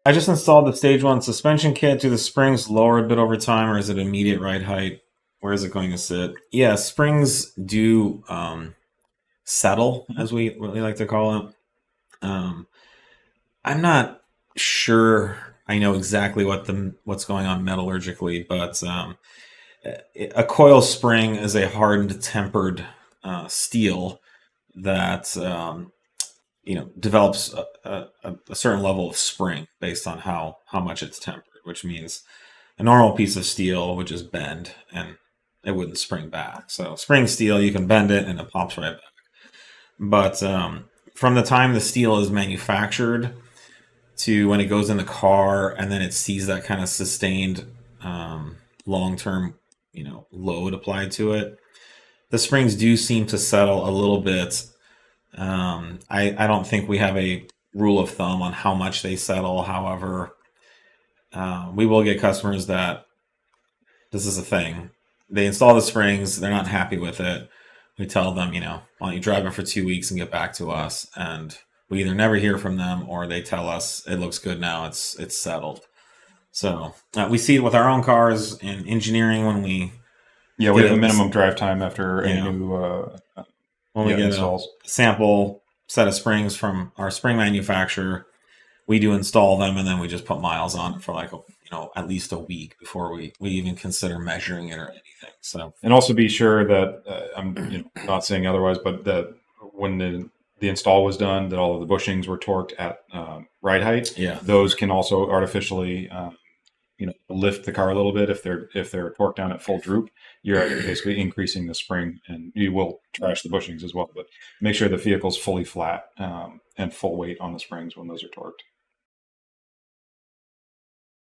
I just installed the stage one suspension kit. Do the springs lower a bit over time, or is it immediate ride height? Where is it going to sit? Yeah, springs do settle, Mhm. as we what we like to call it. Um, I'm not sure I know exactly what's going on metallurgically, but a coil spring is a hardened, tempered steel that develops a certain level of spring based on how much it's tempered, which means a normal piece of steel would just bend and it wouldn't spring back. So spring steel, you can bend it and it pops right back. But from the time the steel is manufactured to when it goes in the car and then it sees that kind of sustained long term load applied to it, the springs do seem to settle a little bit. I don't think we have a rule of thumb on how much they settle. However, we will get customers that this is a thing. They install the springs, they're not happy with it. We tell them, why don't you drive it for 2 weeks and get back to us? And we either never hear from them or they tell us it looks good now, it's settled. So we see it with our own cars in engineering when we Yeah, we get have a a minimum drive time after any yeah new when we get a installs. sample set of springs from our spring manufacturer. We do install them and then we just put miles on it for like at least a week before we even consider measuring it or anything. So And also be sure that I'm not saying otherwise, but that when the install was done, that all of the bushings were torqued at ride height. yeah, Those can also artificially lift the car a little bit if they're torqued down at full droop. You're basically increasing the spring, and you will trash the bushings as well. But make sure the vehicle's fully flat and full weight on the springs when those are torqued.